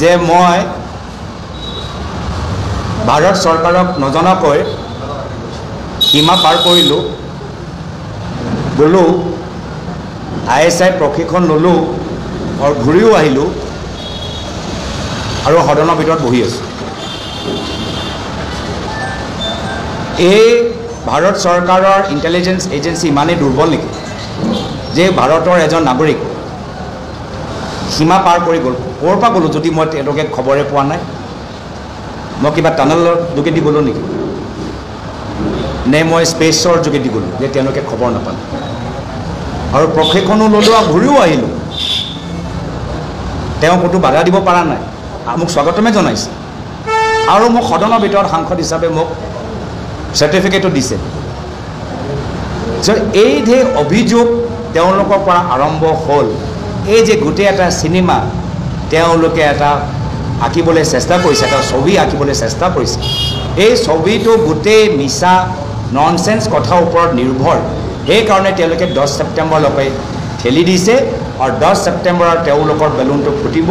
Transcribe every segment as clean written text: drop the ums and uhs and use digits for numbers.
যে মই ভাৰত চৰকাৰক নজনাকৈ সীমা পাৰ কৰিলোঁ, গ'লোঁ, ISI প্ৰশিক্ষণ ল'লোঁ আৰু ঘূৰিও আহিলোঁ আৰু সদনৰ ভিতৰত বহি আছোঁ। এই ভাৰত চৰকাৰৰ ইণ্টেলিজেন্স এজেঞ্চি ইমানেই দুৰ্বল নেকি যে ভাৰতৰ এজন নাগৰিক সীমা পাৰ কৰি গ'ল? ক'ৰ পৰা গ'লোঁ যদি মই তেওঁলোকে খবৰে পোৱা নাই? মই কিবা টানেলৰ যোগেদি গ'লোঁ নেকি, নে মই স্পেচৰ যোগেদি গ'লোঁ যে তেওঁলোকে খবৰ নাপালে? আৰু প্ৰশিক্ষণো ল'লোঁ আৰু ঘূৰিও আহিলোঁ। তেওঁ ক'তো বাধা দিব পৰা নাই, মোক স্বাগতমে জনাইছে আৰু মোক সদনৰ ভিতৰত সাংসদ হিচাপে মোক চাৰ্টিফিকেটো দিছে। এই যে অভিযোগ তেওঁলোকৰ পৰা আৰম্ভ হ'ল, এই যে গোটেই এটা চিনেমা তেওঁলোকে এটা আঁকিবলৈ চেষ্টা কৰিছে, এটা ছবি আঁকিবলৈ চেষ্টা কৰিছে, এই ছবিটো গোটেই মিছা ননচেন্স কথাৰ ওপৰত নিৰ্ভৰ। সেইকাৰণে তেওঁলোকে 10 ছেপ্টেম্বৰলৈকে ঠেলি দিছে আৰু 10 ছেপ্টেম্বৰত তেওঁলোকৰ বেলুনটো ফুটিব,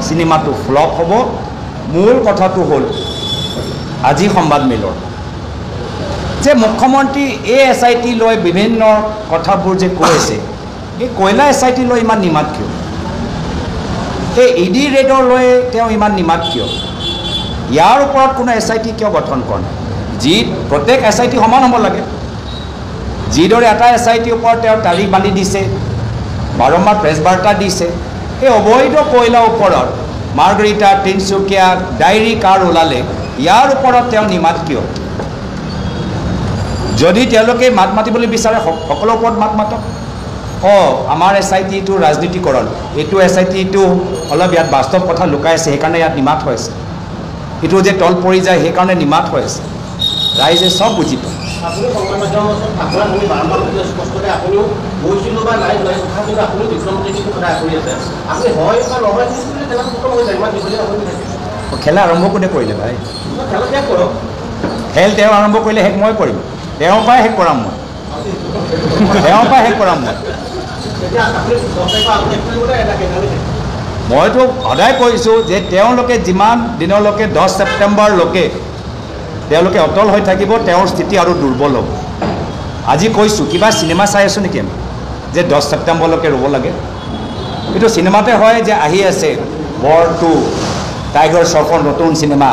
চিনেমাটো ফ্লপ হ'ব। মূল কথাটো হ'ল আজি সংবাদমেলৰ যে মুখ্যমন্ত্ৰী এই SIT লৈ বিভিন্ন কথাবোৰ যে কৈছে, এই কয়লা SIT লৈ ইমান নিমাত কিয়? এই ED ৰেডৰ লৈ তেওঁ ইমান নিমাত কিয়? ইয়াৰ ওপৰত কোনো SIT কিয় গঠন কৰা নাই? যি প্ৰত্যেক SIT সমান হ'ব লাগে। যিদৰে এটা SIT ওপৰত তেওঁ তাৰিখ বান্ধি দিছে, বাৰম্বাৰ প্ৰেছ বাৰ্তা দিছে, এই অবৈধ কয়লাৰ ওপৰত মাৰ্গাৰিটা, তিনিচুকীয়া ডায়েৰী কাৰ ওলালে, ইয়াৰ ওপৰত তেওঁ নিমাত কিয়? যদি তেওঁলোকে মাত মাতিবলৈ বিচাৰে সকলোৰ ওপৰত মাত মাতক। আমাৰ SITটো ৰাজনীতিকৰণ, এইটো SITটো অলপ ইয়াত বাস্তৱ কথা লুকাই আছে, সেইকাৰণে ইয়াত নিমাত হৈ আছে। এইটো যে তল পৰি যায় সেইকাৰণে নিমাত হৈ আছে। ৰাইজে চব বুজি পায়। খেলা আৰম্ভ কোনে কৰিলে ভাই? খেল তেওঁ আৰম্ভ কৰিলে, শেষ মই কৰিম। তেওঁৰ পৰাই শেষ কৰাম মই, তেওঁৰ পৰাই শেষ কৰাম মই। মইতো সদায় কৈছোঁ যে তেওঁলোকে যিমান দিনলৈকে 10 ছেপ্টেম্বৰলৈকে তেওঁলোকে অটল হৈ থাকিব, তেওঁৰ স্থিতি আৰু দুৰ্বল হ'ব। আজি কৈছোঁ, কিবা চিনেমা চাই আছোঁ নেকি আমি যে 10 ছেপ্টেম্বৰলৈকে ৰ'ব লাগে? এইটো চিনেমাতে হয় যে আহি আছে War 2, টাইগাৰ শ্ৰফৰ নতুন চিনেমা,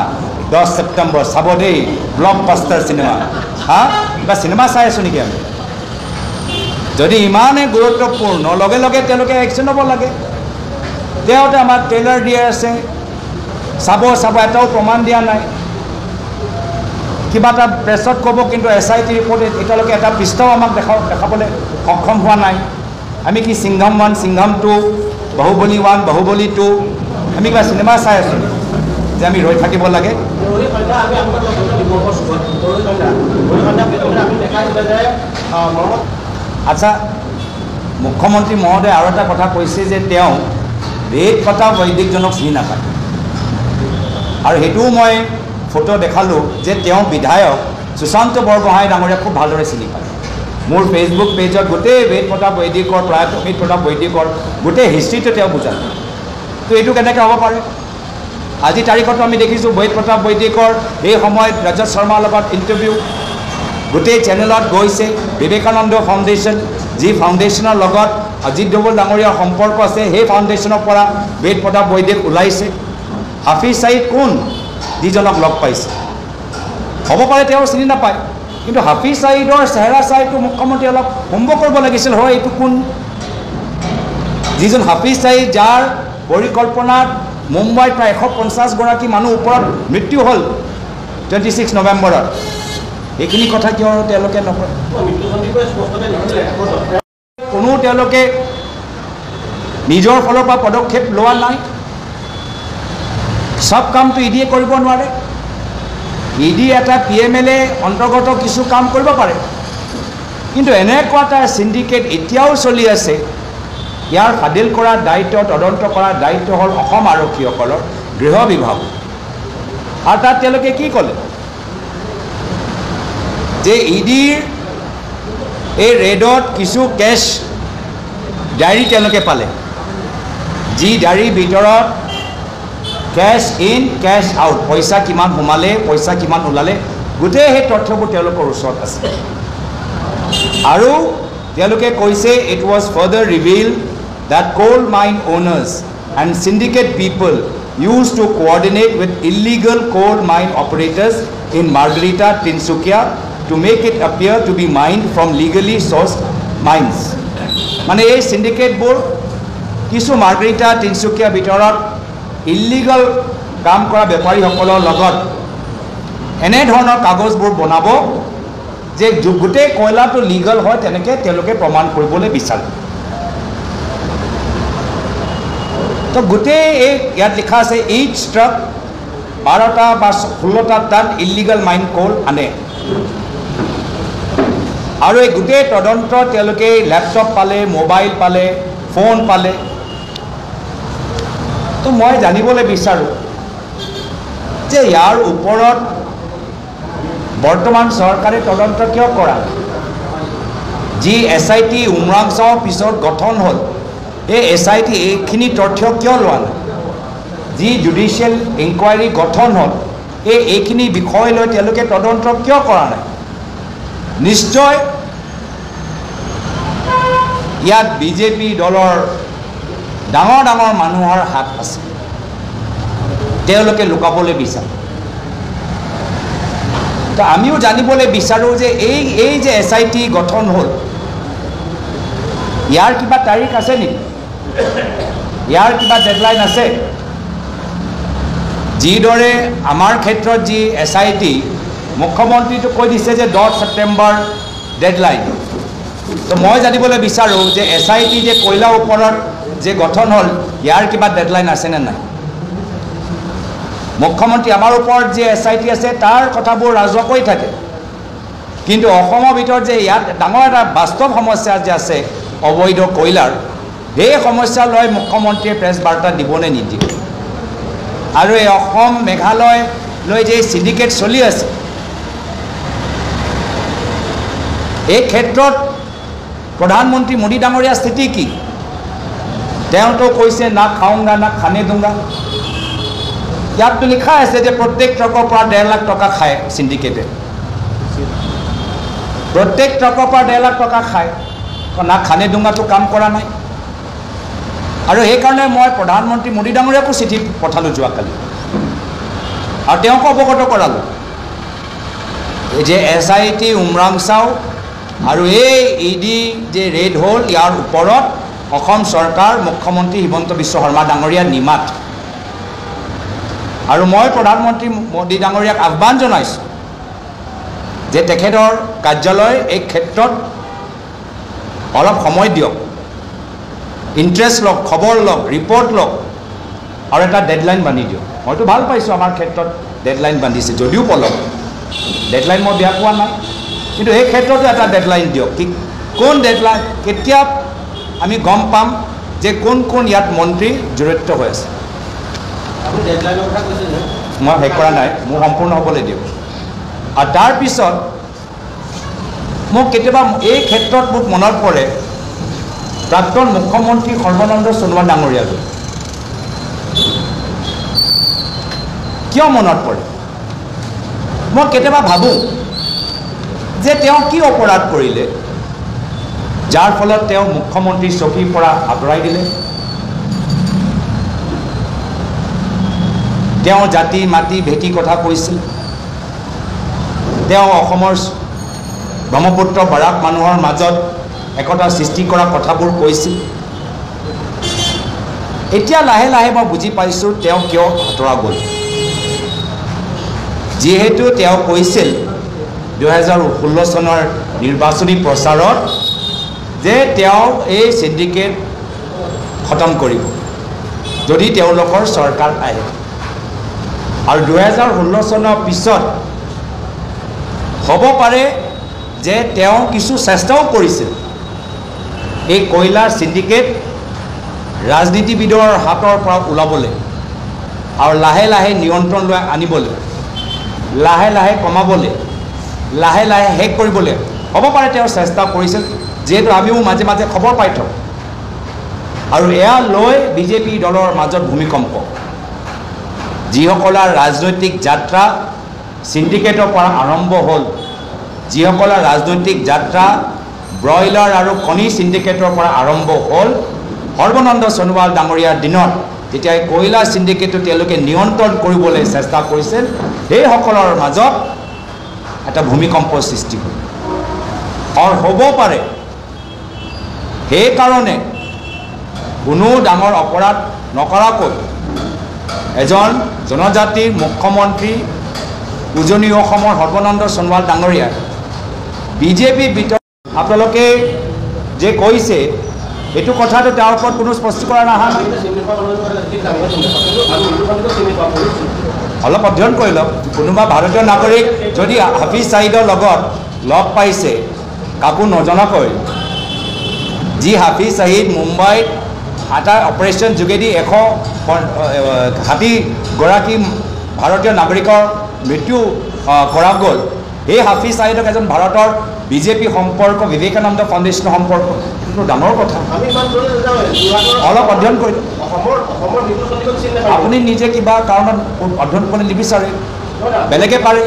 10 ছেপ্টেম্বৰ চাব দেই, ব্লকবাষ্টাৰ চিনেমা। কিবা চিনেমা চাই আছোঁ নেকি আমি? যদি ইমানেই গুৰুত্বপূৰ্ণ, লগে লগে তেওঁলোকে একশ্যন ল'ব লাগে। তেওঁতে আমাক ট্ৰেইলাৰ দিয়া আছে, চাব এটাও প্ৰমাণ দিয়া নাই। কিবা এটা প্ৰেছত ক'ব, কিন্তু SIT ৰিপৰ্ট এতিয়ালৈকে এটা পৃষ্ঠাও আমাক দেখাবলৈ সক্ষম হোৱা নাই। আমি কি সিংঘম 1, সিংঘম 2, বাহুবলী 1, বাহুবলী 2, আমি কিবা চিনেমা চাই আছোঁ যে আমি ৰৈ থাকিব লাগে? আচ্ছা, মুখ্যমন্ত্ৰী মহোদয়ে আৰু এটা কথা কৈছে যে তেওঁ বেদ কথা বৈদিকজনক চিনি নাপায়, আৰু সেইটোও মই ফটো দেখালোঁ যে তেওঁ বিধায়ক সুশান্ত বৰগোহাঁই ডাঙৰীয়া খুব ভালদৰে চিনি পায়। মোৰ ফেচবুক পেজত গোটেই বেদ প্ৰতাপ বৈদিকৰ, প্ৰয়াত অমিত প্ৰতাপ বৈদিকৰ গোটেই হিষ্ট্ৰীটো তেওঁ বুজালে। তো এইটো কেনেকৈ হ'ব পাৰে? আজি তাৰিখতো আমি দেখিছোঁ বেদ প্ৰতাপ বৈদিকৰ এই সময়ত ৰজত শৰ্মাৰ লগত ইণ্টাৰভিউ গোটেই চেনেলত গৈছে। বিবেকানন্দ ফাউণ্ডেশ্যন, যি ফাউণ্ডেশ্যনৰ লগত অজিত ডোভাল ডাঙৰীয়াৰ সম্পৰ্ক আছে, সেই ফাউণ্ডেশ্যনৰ পৰা বেদ প্ৰতাপ বৈদিক ওলাইছে। হাফিজ ছাইদ কোন? যিজনক লগ পাইছে। হ'ব পাৰে তেওঁ চিনি নাপায়, কিন্তু হাফিজ ছাইদৰ চেহেৰা চাইটো মুখ্যমন্ত্ৰী অলপ হোমৱৰ্ক কৰিব লাগিছিল। হয়, এইটো কোন? যিজন হাফিজ ছাইদ, যাৰ পৰিকল্পনাত মুম্বাইত প্ৰায় 150 গৰাকী মানুহ ওপৰত মৃত্যু হ'ল 26 নৱেম্বৰত। এইখিনি কথা কিয় তেওঁলোকে নকৰে? কোনো তেওঁলোকে নিজৰ ফালৰ পৰা পদক্ষেপ লোৱা নাই। সব কামটো ইডিয়ে কৰিব নোৱাৰে। ইডি এটা PMLA অন্তৰ্গত কিছু কাম কৰিব পাৰে, কিন্তু এনেকুৱা এটা সিন্ডিকেট এতিয়াও চলি আছে। ইয়াৰ ফাদিল কৰাৰ দায়িত্ব, তদন্ত কৰাৰ দায়িত্ব হ'ল অসম আৰক্ষীসকলৰ, গৃহ বিভাগ। আৰু তাত তেওঁলোকে কি ক'লে যে ইডিৰ এই ৰেডত কিছু কেছ ডায়েৰী তেওঁলোকে পালে, যি ডায়েৰীৰ ভিতৰত কেশ ইন কেশ আউট, পইচা কিমান সোমালে পইচা কিমান ওলালে গোটেই সেই তথ্যবোৰ তেওঁলোকৰ ওচৰত আছে। আৰু তেওঁলোকে কৈছে it was further reveal that coal mine owners and syndicate people used to coordinate with illegal coal mine operators in Margarita, Tinsukia to make it appear to be mined from legally sourced mines. মানে এই syndicate-বোৰ কিছু Margarita, Tinsukia ভিতৰত illegal কাম কৰা বেপাৰীসকলৰ লগত এনে ধৰণৰ কাগজবোৰ বনাব যে গোটেই কয়লাটো লিগেল হয় তেনেকৈ তেওঁলোকে প্ৰমাণ কৰিবলৈ বিচাৰে। তো গোটেই এই ইয়াত লিখা আছে ইচ ট্ৰাক 12টা বা 16টা টন ইলিগাল মাইন কোল আনে। আৰু এই গোটেই তদন্ত তেওঁলোকে লেপটপ পালে, মোবাইল পালে, ফোন পালে। তো মই জানিবলৈ বিচাৰোঁ যে ইয়াৰ ওপৰত বৰ্তমান চৰকাৰে তদন্ত কিয় কৰা? যি SIT উমৰাংচাও পিছত গঠন হ'ল, এই SIT এইখিনি তথ্য কিয় লোৱা নাই? যি জুডিচিয়েল ইনকুৱাৰী গঠন হ'ল এইখিনি বিষয় লৈ তেওঁলোকে তদন্ত কিয় কৰা নাই? নিশ্চয় ইয়াত বিজেপি দলৰ ডাঙৰ ডাঙৰ মানুহৰ হাত আছে, তেওঁলোকে লুকাবলৈ বিচাৰে। তো আমিও জানিবলৈ বিচাৰোঁ যে এই যে SIT গঠন হ'ল ইয়াৰ কিবা তাৰিখ আছে নেকি? ইয়াৰ কিবা ডেডলাইন আছে? যিদৰে আমাৰ ক্ষেত্ৰত যি SIT মুখ্যমন্ত্ৰীটো কৈ দিছে যে 10 ছেপ্টেম্বৰ ডেডলাইন। তো মই জানিবলৈ বিচাৰোঁ যে SIT যে কয়লাৰ ওপৰত যে গঠন হ'ল ইয়াৰ কিবা ডেডলাইন আছেনে নাই? মুখ্যমন্ত্ৰী আমাৰ ওপৰত যে SIT আছে তাৰ কথাবোৰ ৰাজহুৱা কৈ থাকে, কিন্তু অসমৰ ভিতৰত যে ইয়াত ডাঙৰ এটা বাস্তৱ সমস্যা যে আছে অবৈধ কয়লাৰ, এই সমস্যা লৈ মুখ্যমন্ত্ৰীয়ে প্ৰেছ বাৰ্তা দিবনে নিদিব? আৰু এই অসম মেঘালয় লৈ যে চিণ্ডিকেট চলি আছে এই ক্ষেত্ৰত প্ৰধানমন্ত্ৰী মোদী ডাঙৰীয়াৰ স্থিতি কি? তেওঁতো কৈছে না খাওঁগা না খানে দুংগা। ইয়াততো লিখা আছে যে প্ৰত্যেক ট্ৰাকৰ পৰা 1.5 লাখ টকা খায় চিণ্ডিকেটে, প্ৰত্যেক ট্ৰাকৰ পৰা 1.5 লাখ টকা খায়, না খানে দুংগাটো কাম কৰা নাই। আৰু সেইকাৰণে মই প্ৰধানমন্ত্ৰী মোদী ডাঙৰীয়াকো চিঠি পঠালোঁ যোৱাকালি, আৰু তেওঁক অৱগত কৰালোঁ যে SIT উমৰাংচাও আৰু এই ED যে ৰেড হ'ল ইয়াৰ ওপৰত অসম চৰকাৰ মুখ্যমন্ত্ৰী হিমন্ত বিশ্ব শৰ্মা ডাঙৰীয়াৰ নিমাত। আৰু মই প্ৰধানমন্ত্ৰী মোদী ডাঙৰীয়াক আহ্বান জনাইছোঁ যে তেখেতৰ কাৰ্যালয় এই ক্ষেত্ৰত অলপ সময় দিয়ক, ইণ্টাৰেষ্ট লওক, খবৰ লওক, ৰিপৰ্ট লওক, আৰু এটা ডেডলাইন বান্ধি দিয়ক। মইতো ভাল পাইছোঁ আমাৰ ক্ষেত্ৰত ডেডলাইন বান্ধিছে, যদিও পলক ডেডলাইন মই বেয়া পোৱা নাই, কিন্তু এই ক্ষেত্ৰতো এটা ডেডলাইন দিয়ক। কি কোন ডেডলাইন, কেতিয়া আমি গম পাম যে কোন কোন ইয়াত মন্ত্ৰী জড়িত হৈ আছে? মই শেষ কৰা নাই, মোৰ সম্পূৰ্ণ হ'বলৈ দিয়ক। আৰু তাৰপিছত মোক কেতিয়াবা এই ক্ষেত্ৰত মোক মনত পৰে প্ৰাক্তন মুখ্যমন্ত্ৰী সৰ্বানন্দ সোণোৱাল ডাঙৰীয়ালৈ। কিয় মনত পৰে? মই কেতিয়াবা ভাবোঁ যে তেওঁ কি অপৰাধ কৰিলে যাৰ ফলত তেওঁ মুখ্যমন্ত্ৰীৰ চকীৰ পৰা আঁতৰাই দিলে? তেওঁ জাতি মাটি ভেটি কথা কৈছিল, তেওঁ অসমৰ ব্ৰহ্মপুত্ৰ বৰাক মানুহৰ মাজত একতা সৃষ্টি কৰা কথাবোৰ কৈছিল। এতিয়া লাহে লাহে মই বুজি পাইছোঁ তেওঁ কিয় আঁতৰা গ'ল। যিহেতু তেওঁ কৈছিল 2016 চনৰ নিৰ্বাচনী প্ৰচাৰত যে তেওঁ এই চিণ্ডিকেট খতম কৰিব যদি তেওঁলোকৰ চৰকাৰ আহে। আৰু 2016 চনৰ পিছত হ'ব পাৰে যে তেওঁ কিছু চেষ্টাও কৰিছিল এই কয়লাৰ চিণ্ডিকেট ৰাজনীতিবিদৰ হাতৰ পৰা ওলাবলৈ আৰু লাহে লাহে নিয়ন্ত্ৰণ লৈ আনিবলৈ, লাহে লাহে কমাবলৈ, লাহে লাহে শেষ কৰিবলৈ হ'ব পাৰে তেওঁ চেষ্টা কৰিছিল, যিহেতু আমিও মাজে মাজে খবৰ পাই থাকোঁ। আৰু এয়া লৈ বিজেপি দলৰ মাজত ভূমিকম্প। যিসকলৰ ৰাজনৈতিক যাত্ৰা সিন্ডিকেটৰ পৰা আৰম্ভ হ'ল, যিসকলৰ ৰাজনৈতিক যাত্ৰা ব্ৰইলাৰ আৰু কণী সিন্ডিকেটৰ পৰা আৰম্ভ হ'ল, সৰ্বানন্দ সোণোৱাল ডাঙৰীয়াৰ দিনত যেতিয়া কয়লা সিন্ডিকেটটো তেওঁলোকে নিয়ন্ত্ৰণ কৰিবলৈ চেষ্টা কৰিছিল, সেইসকলৰ মাজত এটা ভূমিকম্প সৃষ্টি হ'ল আৰু হ'ব পাৰে। সেইকাৰণে কোনো ডাঙৰ অপৰাধ নকৰাকৈ এজন জনজাতিৰ মুখ্যমন্ত্ৰী উজনি অসমৰ সৰ্বানন্দ সোণোৱাল ডাঙৰীয়া বিজেপি ভিতৰত আপোনালোকে যে কৈছে এইটো কথাটো তেওঁৰ ওপৰত কোনো স্পষ্টীকৰণ অহা নাই। অলপ অধ্যয়ন কৰি লওক। কোনোবা ভাৰতীয় নাগৰিক যদি হাফিজ ছাইদৰ লগত লগ পাইছে কাকো নজনাকৈ, যি হাফিজ ছাইদ মুম্বাইত এটা অপাৰেশ্যন যোগেদি 160গৰাকী ভাৰতীয় নাগৰিকৰ মৃত্যু কৰা গ'ল, সেই হাফিজ ছাইদক এজন ভাৰতৰ বিজেপি সম্পৰ্ক, বিবেকানন্দ ফাউণ্ডেশ্যনৰ সম্পৰ্ক, এইটো ডাঙৰ কথা। অলপ অধ্যয়ন কৰি আপুনি নিজে কিবা কাৰণত অধ্যয়ন কৰিব নিবিচাৰে, বেলেগে পাৰে,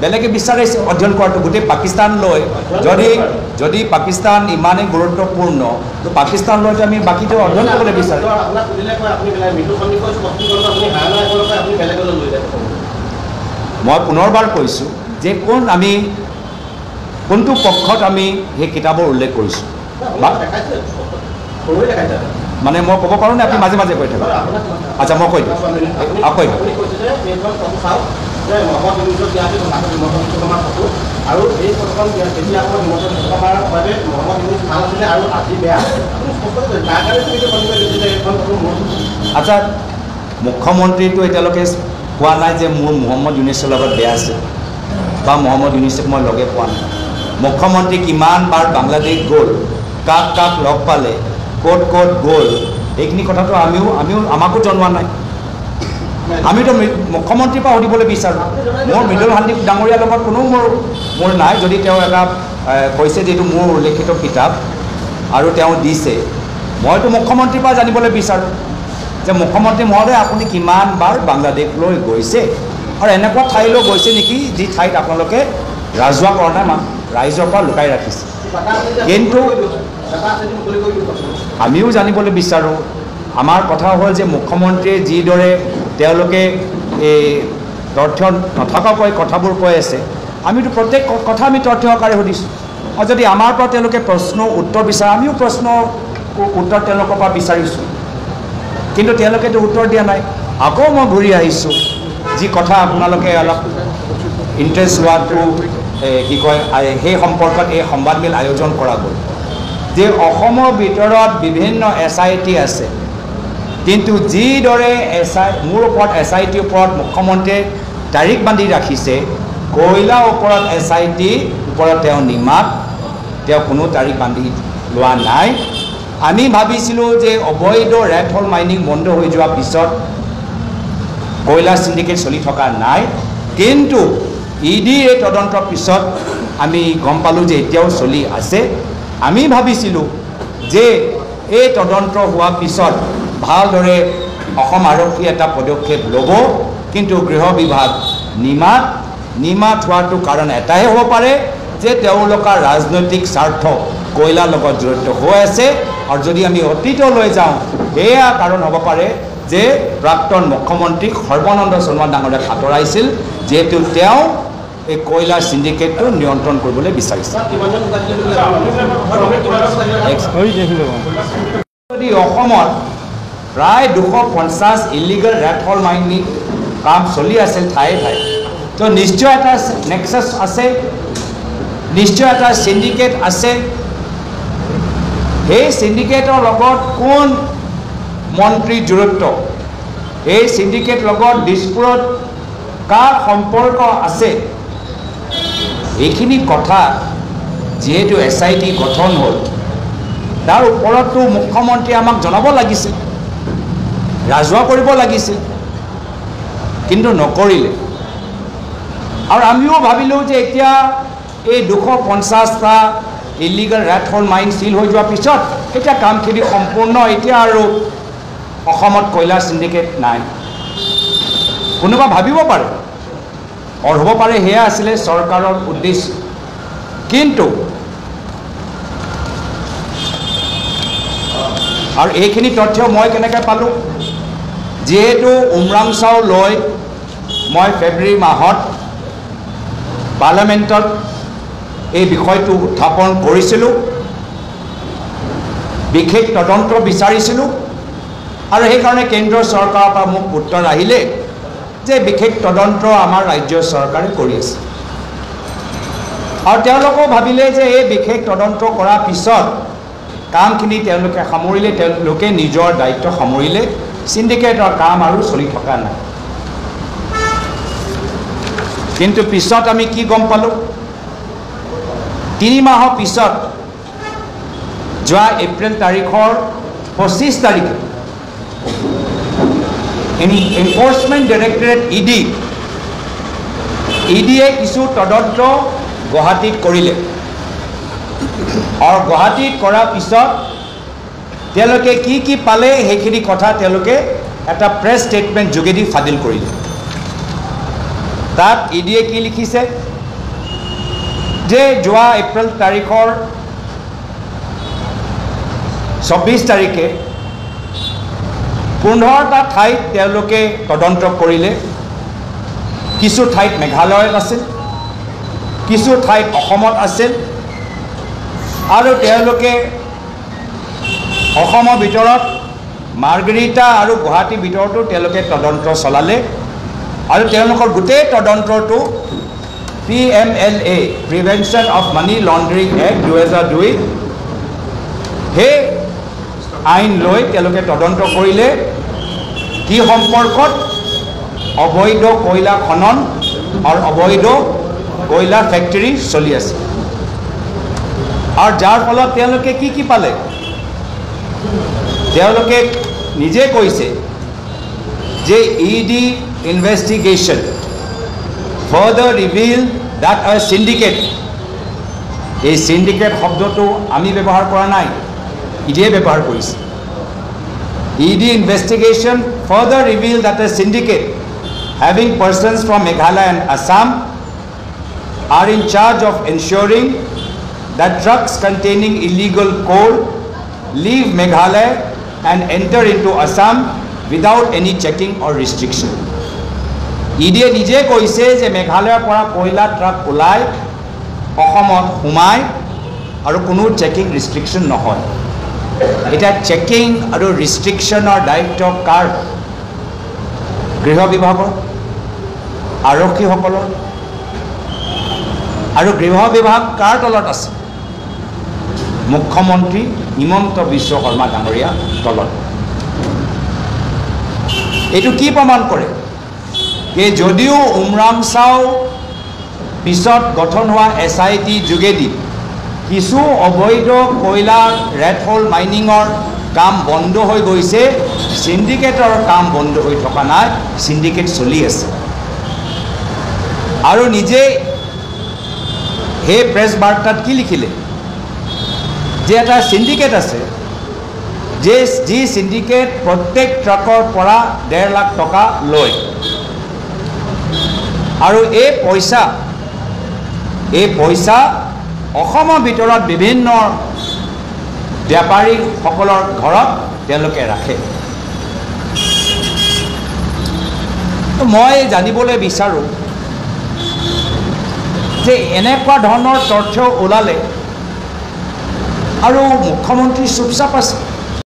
বেলেগে বিচাৰে অধ্যয়ন কৰাটো। গোটেই পাকিস্তান লৈ যদি পাকিস্তান ইমানেই গুৰুত্বপূৰ্ণ, তো পাকিস্তান লৈ আমি বাকীটো অধ্যয়ন কৰিবলৈ বিচাৰে। মই পুনৰবাৰ কৈছোঁ যে আমি কোনটো পক্ষত আমি সেই কিতাপৰ উল্লেখ কৰিছোঁ, মানে মই ক'ব পাৰোঁ নে আপুনি মাজে মাজে কৈ থাকক? আচ্ছা, মই কৈ দিওঁ, কৈ দিওঁ। আচ্ছা, মুখ্যমন্ত্ৰীটো এতিয়ালৈকে কোৱা নাই যে মোৰ মহম্মদ ইউনুছৰ লগত বেয়া আছে বা মহম্মদ ইউনুছক মই লগে পোৱা নাই। মুখ্যমন্ত্ৰী কিমানবাৰ বাংলাদেশ গ'ল, কাক কাক লগ পালে, ক'ত ক'ত গ'ল, এইখিনি কথাটো আমাকো জনোৱা নাই। আমিতো মুখ্যমন্ত্ৰীৰ পৰা সুধিবলৈ বিচাৰোঁ। মোৰ মৃদুল হান্দি ডাঙৰীয়াৰ লগত কোনো মোৰ নাই। যদি তেওঁ এটা কৈছে যে এইটো মোৰ উল্লেখিত কিতাপ আৰু তেওঁ দিছে, মইতো মুখ্যমন্ত্ৰীৰ পৰা জানিবলৈ বিচাৰোঁ যে মুখ্যমন্ত্ৰী মহোদয় আপুনি কিমানবাৰ বাংলাদেশলৈ গৈছে আৰু এনেকুৱা ঠাইলৈ গৈছে নেকি যি ঠাইত আপোনালোকে ৰাজহুৱাকৰণে ৰাইজৰ পৰা লুকাই ৰাখিছে। কিন্তু আমিও জানিবলৈ বিচাৰোঁ। আমাৰ কথা হ'ল যে মুখ্যমন্ত্ৰীয়ে যিদৰে তেওঁলোকে এই তথ্য নথকাকৈ কথাবোৰ কৈ আছে, আমিতো প্ৰত্যেক কথা আমি তথ্য সহকাৰে সুধিছোঁ। আৰু যদি আমাৰ পৰা তেওঁলোকে প্ৰশ্ন উত্তৰ বিচাৰে, আমিও প্ৰশ্ন উত্তৰ তেওঁলোকৰ পৰা বিচাৰিছোঁ, কিন্তু তেওঁলোকেতো উত্তৰ দিয়া নাই। আকৌ মই ঘূৰি আহিছোঁ যি কথা আপোনালোকে অলপ ইণ্টাৰেষ্ট লোৱাটো কি কয়, সেই সম্পৰ্কত এই সংবাদমেল আয়োজন কৰা গ'ল যে অসমৰ ভিতৰত বিভিন্ন SIT আছে, কিন্তু যিদৰে মোৰ ওপৰত SITৰ ওপৰত মুখ্যমন্ত্ৰীয়ে তাৰিখ বান্ধি ৰাখিছে, কয়লাৰ ওপৰত SIT ওপৰত তেওঁ নিমাত, তেওঁ কোনো তাৰিখ বান্ধি লোৱা নাই। আমি ভাবিছিলোঁ যে অবৈধ ৰেড হল মাইনিং বন্ধ হৈ যোৱাৰ পিছত কয়লা সিন্ডিকেট চলি থকা নাই, কিন্তু EDৰ এই তদন্তৰ পিছত আমি গম পালোঁ যে এতিয়াও চলি আছে। আমি ভাবিছিলোঁ যে এই তদন্ত হোৱাৰ পিছত ভালদৰে অসম আৰক্ষী এটা পদক্ষেপ ল'ব, কিন্তু গৃহ বিভাগ নিমাত হোৱাটো কাৰণ এটাই হ'ব পাৰে যে তেওঁলোকৰ ৰাজনৈতিক স্বাৰ্থ কয়লাৰ লগত জড়িত হৈ আছে। আৰু যদি আমি অতীতলৈ যাওঁ, এয়া কাৰণ হ'ব পাৰে যে প্ৰাক্তন মুখ্যমন্ত্ৰী সৰ্বানন্দ সোণোৱাল ডাঙৰীয়াক আঁতৰাইছিল, যিহেতু তেওঁ এই কয়লা সিন্ডিকেটটো নিয়ন্ত্ৰণ কৰিবলৈ বিচাৰিছিল। যদি অসমত প্ৰায় 250 ইলিগেল ৰেড হল মাইনিং কাম চলি আছিল ঠায়ে ঠায়ে, তো নিশ্চয় এটা নেক্সাছ আছে, নিশ্চয় এটা সিন্ডিকেট আছে। সেই সিন্ডিকেটৰ লগত কোন মন্ত্ৰী জড়িত, এই সিন্ডিকেট লগত দিছপুৰত কাৰ সম্পৰ্ক আছে, এইখিনি কথা যিহেতু SIT গঠন হ'ল, তাৰ ওপৰতো মুখ্যমন্ত্ৰীয়ে আমাক জনাব লাগিছিল, ৰাজহুৱা কৰিব লাগিছিল, কিন্তু নকৰিলে। আৰু আমিও ভাবিলোঁ যে এতিয়া এই 250টা ইলিগেল ৰেড হল মাইন চিল হৈ যোৱাৰ পিছত এতিয়া কামখিনি সম্পূৰ্ণ, এতিয়া আৰু অসমত কয়লা সিন্ডিকেট নাই, কোনোবা ভাবিব পাৰে আৰু হ'ব পাৰে সেয়া আছিলে চৰকাৰৰ উদ্দেশ্য কিন্তু আৰু এইখিনি তথ্য মই কেনেকৈ পালোঁ যিহেতু উমৰাংচাও লৈ মই ফেব্ৰুৱাৰী মাহত পাৰ্লামেণ্টত এই বিষয়টো উত্থাপন কৰিছিলোঁ বিশেষ তদন্ত বিচাৰিছিলোঁ আৰু সেইকাৰণে কেন্দ্ৰীয় চৰকাৰৰ পৰা মোক উত্তৰ আহিলে যে বিশেষ তদন্ত আমাৰ ৰাজ্য চৰকাৰে কৰি আছে আৰু তেওঁলোকেও ভাবিলে যে এই বিশেষ তদন্ত কৰাৰ পিছত কামখিনি তেওঁলোকে সামৰিলে তেওঁলোকে নিজৰ দায়িত্ব সামৰিলে সিন্ডিকেটৰ কাম আৰু চলি থকা নাই কিন্তু পিছত আমি কি গম পালোঁ 3 মাহৰ পিছত যোৱা এপ্ৰিল তাৰিখৰ 25 তাৰিখে এনফোৰ্সমেন্ট ডাইৰেক্টৰেট ইডিয়ে কিছু তদন্ত গুৱাহাটীত কৰিলে আৰু গুৱাহাটীত কৰাৰ পিছত তেওঁলোকে কি পালে সেইখিনি কথা তেওঁলোকে এটা প্ৰেছ ষ্টেটমেণ্ট যোগেদি ফাদিল কৰিলে তাত ইডিয়ে কি লিখিছে যে যোৱা এপ্ৰিল তাৰিখৰ 24 তাৰিখে 15টা ঠাইত তেওঁলোকে তদন্ত কৰিলে কিছু ঠাইত মেঘালয়ত আছিল কিছু ঠাইত অসমত আছিল আৰু তেওঁলোকে অসমৰ ভিতৰত মাৰ্গেৰিটা আৰু গুৱাহাটীৰ ভিতৰতো তেওঁলোকে তদন্ত চলালে আৰু তেওঁলোকৰ গোটেই তদন্তটো PMLA prevention of money laundering act 2002 সেই আইন লৈ তেওঁলোকে তদন্ত কৰিলে কি সম্পৰ্কত অবৈধ কয়লা খনন আৰু অবৈধ কয়লা ফেক্টৰী চলি আছে আৰু যাৰ ফলত তেওঁলোকে কি পালে তেওঁলোকে নিজে কৈছে যে ED investigation further revealed that a syndicate এই syndicate শব্দটো আমি ব্যৱহাৰ কৰা নাই ইডিয়ে ব্যৱহাৰ কৰিছে ED investigation further revealed that a syndicate having persons from Meghalaya and Assam are in charge of ensuring that trucks containing illegal coal leave Meghalaya and enter into Assam without any checking or restriction. ইডিয়ে নিজে কৈছে যে মেঘালয়ৰ পৰা কয়লা truck ওলাই অসমত সোমাই আৰু কোনো চেকিং ৰেষ্ট্ৰিকশ্যন নহয় এটা চেকিং আৰু ৰেষ্ট্ৰিকশ্যনৰ দায়িত্ব কাৰ গৃহ বিভাগৰ আৰক্ষীসকলৰ আৰু গৃহ বিভাগ কাৰ তলত আছে মুখ্যমন্ত্ৰী হিমন্ত বিশ্ব শৰ্মা ডাঙৰীয়া তলত এইটো কি প্ৰমাণ কৰে যে যদিও উমৰাংচাও পিছত গঠন হোৱা SIT যোগেদি কিছু অবৈধ কয়লা ৰেড হোল মাইনিঙৰ কাম বন্ধ হৈ গৈছে সিন্ডিকেটৰ কাম বন্ধ হৈ থকা নাই সিন্ডিকেট চলি আছে আৰু নিজে হে প্ৰেছ বাৰ্তাত কি লিখিলে যে এটা সিন্ডিকেট আছে যে যি সিন্ডিকেট প্ৰত্যেক ট্ৰাকৰ পৰা 1.5 লাখ টকা লয় আৰু এই পইচা অসমৰ ভিতৰত বিভিন্ন ব্যাপাৰীসকলৰ ঘৰত তেওঁলোকে ৰাখে মই জানিবলৈ বিচাৰোঁ যে এনেকুৱা ধৰণৰ তথ্য ওলালে আৰু মুখ্যমন্ত্ৰী চুপচাপ আছে